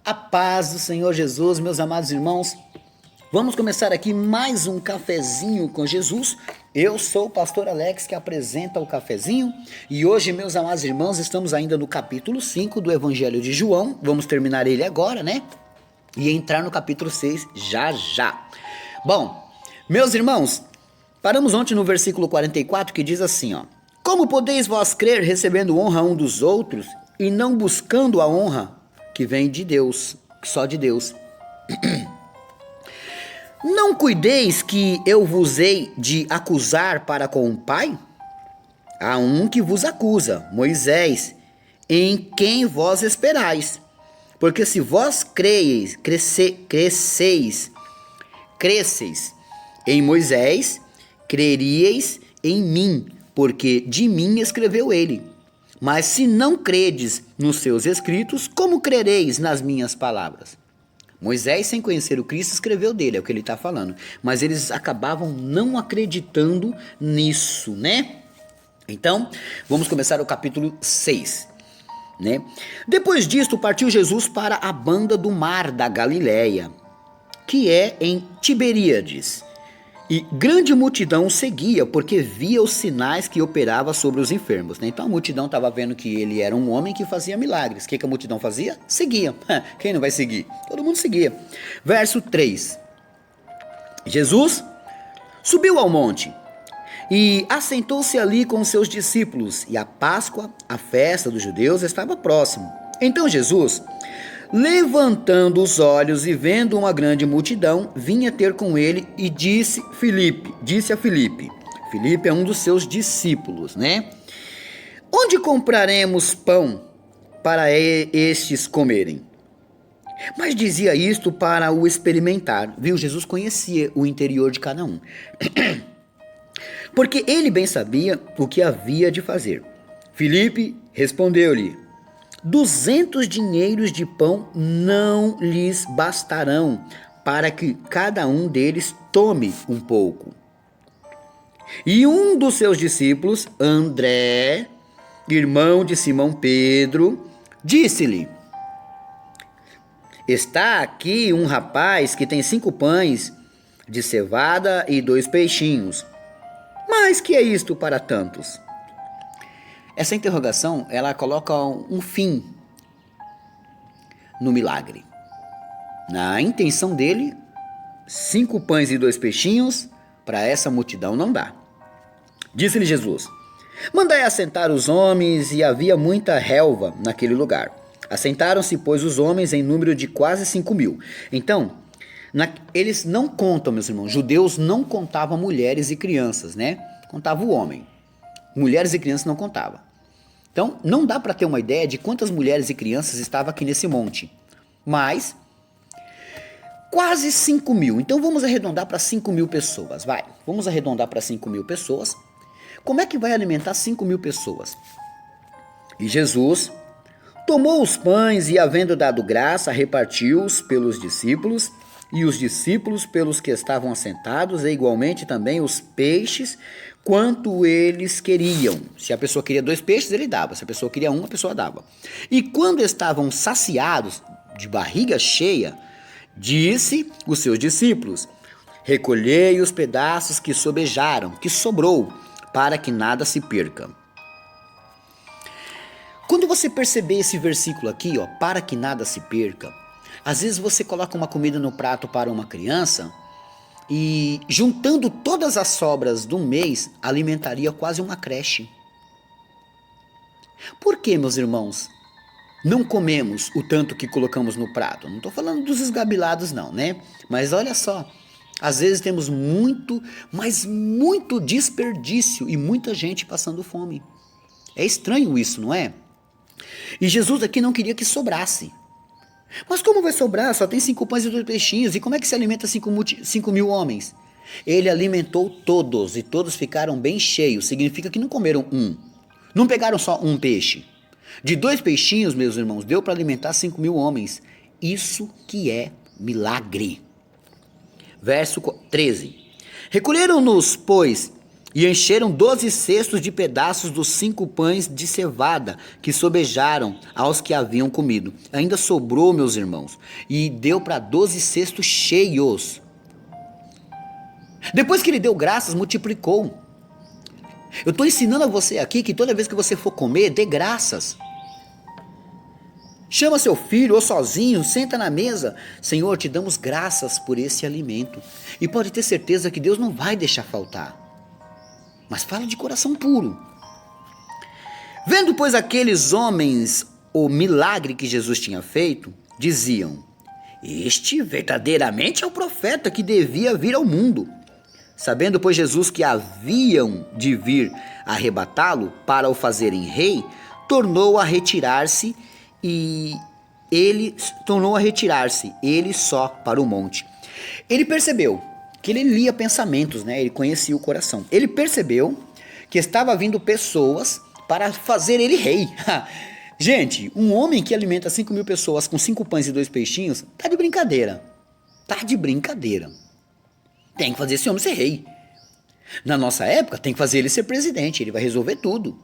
A paz do Senhor Jesus, meus amados irmãos. Vamos começar aqui mais um cafezinho com Jesus. Eu sou o pastor Alex que apresenta o cafezinho e hoje, meus amados irmãos, estamos ainda no capítulo 5 do Evangelho de João. Vamos terminar ele agora, né? E entrar no capítulo 6 já já. Bom, meus irmãos, paramos ontem no versículo 44 que diz assim, ó: Como podeis vós crer recebendo honra um dos outros e não buscando a honra que vem de Deus, só de Deus? Não cuideis que eu vos hei de acusar para com o Pai? Há um que vos acusa, Moisés, em quem vós esperais. Porque se vós cresceis em Moisés, creríeis em mim, porque de mim escreveu ele. Mas se não credes nos seus escritos, como crereis nas minhas palavras? Moisés, sem conhecer o Cristo, escreveu dele, é o que ele está falando. Mas eles acabavam não acreditando nisso, né? Então, vamos começar o capítulo 6. Né? Depois disto, partiu Jesus para a banda do mar da Galileia, que é em Tiberíades. E grande multidão o seguia, porque via os sinais que operava sobre os enfermos. Né? Então a multidão estava vendo que ele era um homem que fazia milagres. O que a multidão fazia? Seguia. Quem não vai seguir? Todo mundo seguia. Verso 3. Jesus subiu ao monte e assentou-se ali com os seus discípulos. E a Páscoa, a festa dos judeus, estava próximo. Então Jesus, levantando os olhos e vendo uma grande multidão, vinha ter com ele e disse a Filipe. Filipe é um dos seus discípulos, né? Onde compraremos pão para estes comerem? Mas dizia isto para o experimentar, viu? Jesus conhecia o interior de cada um. Porque ele bem sabia o que havia de fazer. Filipe respondeu-lhe: 200 dinheiros de pão não lhes bastarão para que cada um deles tome um pouco. E um dos seus discípulos, André, irmão de Simão Pedro, disse-lhe: Está aqui um rapaz que tem 5 pães de cevada e 2 peixinhos. Mas que é isto para tantos? Essa interrogação, ela coloca um fim no milagre. Na intenção dele, 5 pães e 2 peixinhos, para essa multidão não dá. Disse-lhe Jesus: Mandai assentar os homens, e havia muita relva naquele lugar. Assentaram-se, pois, os homens em número de quase 5.000. Então, eles não contam, meus irmãos, judeus não contavam mulheres e crianças, né? Contava o homem. Mulheres e crianças não contavam. Então, não dá para ter uma ideia de quantas mulheres e crianças estavam aqui nesse monte. Mas, quase 5.000. Então, vamos arredondar para 5.000 pessoas. Vai, vamos arredondar para 5.000 pessoas. Como é que vai alimentar 5.000 pessoas? E Jesus tomou os pães e, havendo dado graça, repartiu-os pelos discípulos, e os discípulos pelos que estavam assentados, e igualmente também os peixes, quanto eles queriam. Se a pessoa queria 2 peixes, ele dava. Se a pessoa queria 1, a pessoa dava. E quando estavam saciados, de barriga cheia, disse os seus discípulos: Recolhei os pedaços que sobejaram, que sobrou, para que nada se perca. Quando você perceber esse versículo aqui, ó, para que nada se perca, às vezes você coloca uma comida no prato para uma criança e, juntando todas as sobras do mês, alimentaria quase uma creche. Por que, meus irmãos, não comemos o tanto que colocamos no prato? Não estou falando dos esgabilados não, né? Mas olha só, às vezes temos muito, mas muito desperdício e muita gente passando fome. É estranho isso, não é? E Jesus aqui não queria que sobrasse. Mas como vai sobrar? Só tem 5 pães e 2 peixinhos. E como é que se alimenta 5.000 homens? Ele alimentou todos e todos ficaram bem cheios. Significa que não comeram um. Não pegaram só um peixe. De 2 peixinhos, meus irmãos, deu para alimentar 5.000 homens. Isso que é milagre. Verso 13. Recolheram-nos, pois, E encheram 12 cestos de pedaços dos 5 pães de cevada que sobejaram aos que haviam comido. Ainda sobrou, meus irmãos, e deu para 12 cestos cheios. Depois que ele deu graças, multiplicou. Eu estou ensinando a você aqui que toda vez que você for comer, dê graças. Chama seu filho ou sozinho, senta na mesa. Senhor, te damos graças por esse alimento. E pode ter certeza que Deus não vai deixar faltar. Mas fala de coração puro. Vendo, pois, aqueles homens o milagre que Jesus tinha feito, diziam: este verdadeiramente é o profeta que devia vir ao mundo. Sabendo, pois, Jesus que haviam de vir arrebatá-lo para o fazerem rei, tornou a retirar-se, ele só para o monte. Ele percebeu que ele lia pensamentos, né? Ele conhecia o coração. Ele percebeu que estava vindo pessoas para fazer ele rei. Gente, um homem que alimenta 5.000 pessoas com 5 pães e 2 peixinhos, tá de brincadeira. Tá de brincadeira. Tem que fazer esse homem ser rei. Na nossa época, tem que fazer ele ser presidente. Ele vai resolver tudo.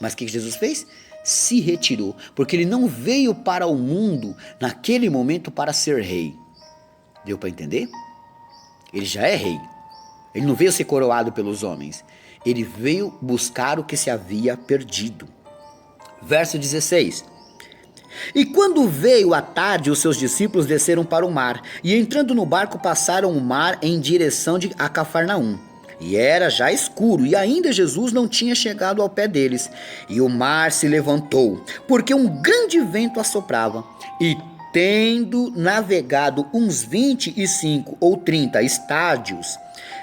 Mas o que Jesus fez? Se retirou. Porque ele não veio para o mundo, naquele momento, para ser rei. Deu para entender? Ele já é rei. Ele não veio ser coroado pelos homens. Ele veio buscar o que se havia perdido. Verso 16. E quando veio a tarde, os seus discípulos desceram para o mar, e entrando no barco passaram o mar em direção a Cafarnaum. E era já escuro, e ainda Jesus não tinha chegado ao pé deles. E o mar se levantou, porque um grande vento assoprava. E tendo navegado uns 25 ou 30 estádios,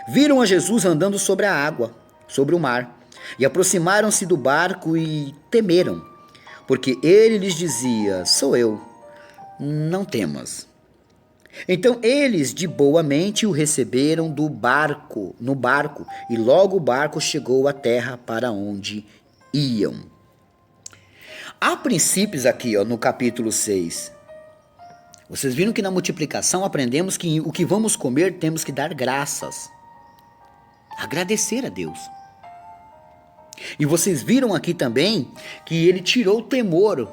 viram a Jesus andando sobre a água, sobre o mar. E aproximaram-se do barco e temeram. Porque ele lhes dizia: sou eu, não temas. Então eles de boa mente o receberam no barco, e logo o barco chegou à terra para onde iam. Há princípios aqui, no capítulo 6. Vocês viram que na multiplicação aprendemos que o que vamos comer temos que dar graças. Agradecer a Deus. E vocês viram aqui também que ele tirou o temor.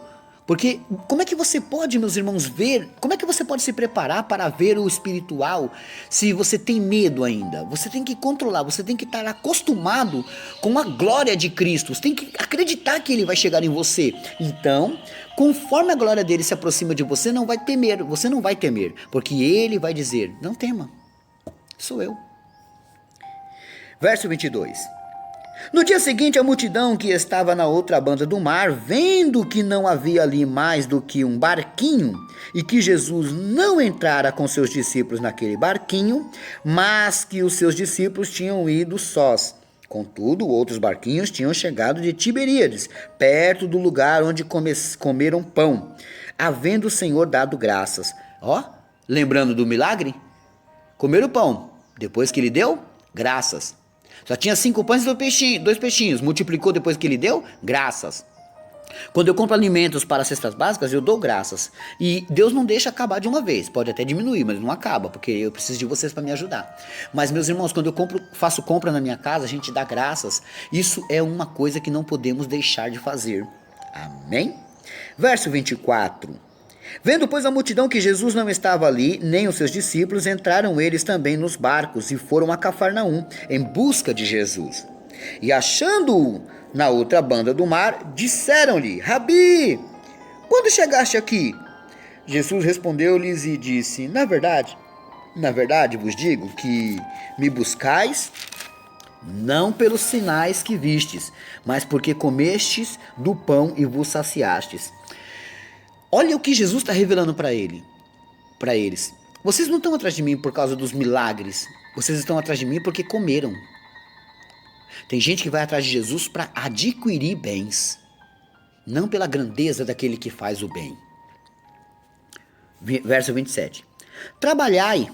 Porque como é que você pode, meus irmãos, ver? Como é que você pode se preparar para ver o espiritual se você tem medo ainda? Você tem que controlar, você tem que estar acostumado com a glória de Cristo. Você tem que acreditar que ele vai chegar em você. Então, conforme a glória dele se aproxima de você, você não vai temer. Porque ele vai dizer: não tema, sou eu. Verso 22. No dia seguinte, a multidão que estava na outra banda do mar, vendo que não havia ali mais do que um barquinho, e que Jesus não entrara com seus discípulos naquele barquinho, mas que os seus discípulos tinham ido sós. Contudo, outros barquinhos tinham chegado de Tiberíades, perto do lugar onde comeram pão, havendo o Senhor dado graças. Lembrando do milagre? Comeram pão, depois que ele deu graças. Só tinha 5 pães e 2 peixinhos. Multiplicou depois que ele deu? Graças. Quando eu compro alimentos para cestas básicas, eu dou graças. E Deus não deixa acabar de uma vez. Pode até diminuir, mas não acaba, porque eu preciso de vocês para me ajudar. Mas, meus irmãos, quando eu faço compra na minha casa, a gente dá graças. Isso é uma coisa que não podemos deixar de fazer. Amém? Verso 24. Vendo, pois, a multidão que Jesus não estava ali, nem os seus discípulos, entraram eles também nos barcos e foram a Cafarnaum, em busca de Jesus. E achando-o na outra banda do mar, disseram-lhe: Rabi, quando chegaste aqui? Jesus respondeu-lhes e disse: Na verdade vos digo que me buscais, não pelos sinais que vistes, mas porque comestes do pão e vos saciastes. Olha o que Jesus está revelando para eles. Vocês não estão atrás de mim por causa dos milagres. Vocês estão atrás de mim porque comeram. Tem gente que vai atrás de Jesus para adquirir bens, não pela grandeza daquele que faz o bem. Verso 27. Trabalhai,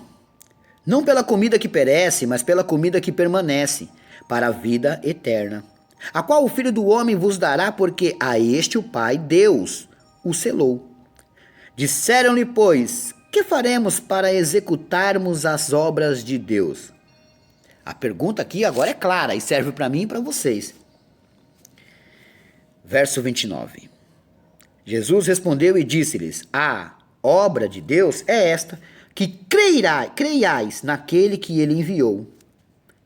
não pela comida que perece, mas pela comida que permanece, para a vida eterna, a qual o Filho do Homem vos dará, porque a este o Pai, Deus, o selou. Disseram-lhe, pois: que faremos para executarmos as obras de Deus? A pergunta aqui agora é clara e serve para mim e para vocês. Verso 29. Jesus respondeu e disse-lhes: a obra de Deus é esta, que creiais naquele que ele enviou.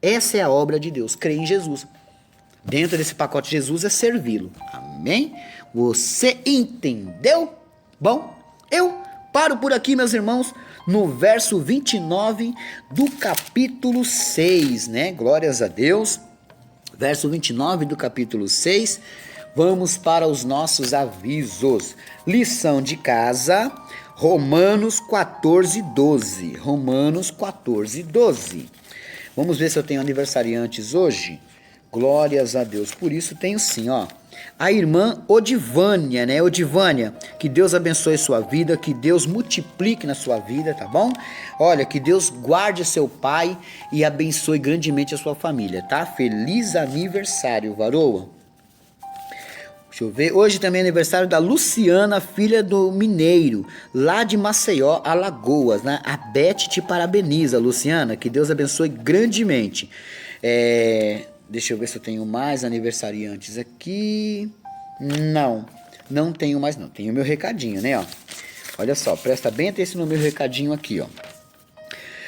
Essa é a obra de Deus, crer em Jesus. Dentro desse pacote de Jesus é servi-lo. Amém? Você entendeu? Bom, eu paro por aqui, meus irmãos, no verso 29 do capítulo 6, né? Glórias a Deus. Verso 29 do capítulo 6. Vamos para os nossos avisos. Lição de casa, Romanos 14, 12. Romanos 14, 12. Vamos ver se eu tenho aniversariantes hoje. Glórias a Deus. Por isso tenho sim, ó. A irmã Odivânia, né? Odivânia, que Deus abençoe sua vida, que Deus multiplique na sua vida, tá bom? Olha, que Deus guarde seu pai e abençoe grandemente a sua família, tá? Feliz aniversário, varoa. Deixa eu ver. Hoje também é aniversário da Luciana, filha do Mineiro, lá de Maceió, Alagoas, né? A Beth te parabeniza, Luciana. Que Deus abençoe grandemente. Deixa eu ver se eu tenho mais aniversariantes aqui. Não tenho mais não. Tenho meu recadinho, né? Ó. Olha só, presta bem atenção no meu recadinho aqui, ó.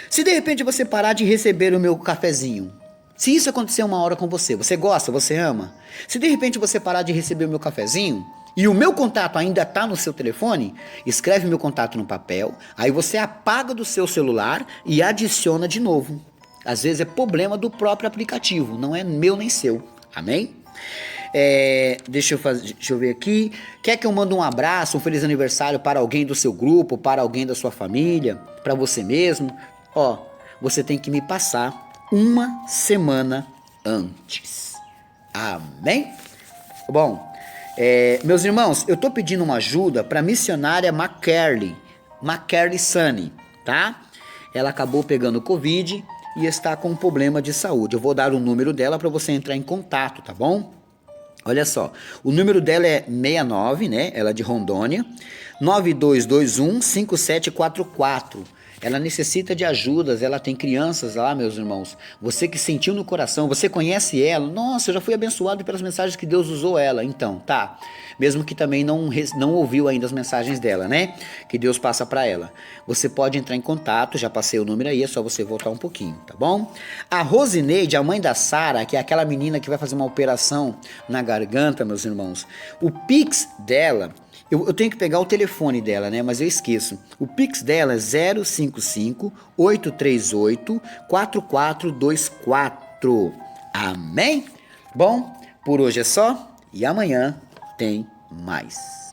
Se de repente você parar de receber o meu cafezinho, se isso acontecer uma hora com você, você gosta, você ama? Se de repente você parar de receber o meu cafezinho e o meu contato ainda está no seu telefone, escreve meu contato no papel, aí você apaga do seu celular e adiciona de novo. Às vezes é problema do próprio aplicativo, não é meu nem seu. Amém? Deixa eu ver aqui. Quer que eu mande um abraço, um feliz aniversário para alguém do seu grupo, para alguém da sua família, para você mesmo? Ó, você tem que me passar uma semana antes. Amém? Bom, meus irmãos, eu tô pedindo uma ajuda para a missionária McCarley Sunny, tá? Ela acabou pegando Covid e está com um problema de saúde. Eu vou dar o número dela para você entrar em contato, tá bom? Olha só, o número dela é 69, né? Ela é de Rondônia, 9221-5744. Ela necessita de ajudas, ela tem crianças lá, meus irmãos. Você que sentiu no coração, você conhece ela. Nossa, eu já fui abençoado pelas mensagens que Deus usou ela. Então, tá. Mesmo que também não ouviu ainda as mensagens dela, né? Que Deus passa para ela. Você pode entrar em contato, já passei o número aí, é só você voltar um pouquinho, tá bom? A Rosineide, a mãe da Sara, que é aquela menina que vai fazer uma operação na garganta, meus irmãos. O Pix dela... Eu tenho que pegar o telefone dela, né? Mas eu esqueço. O Pix dela é 055-838-4424. Amém? Bom, por hoje é só. E amanhã tem mais.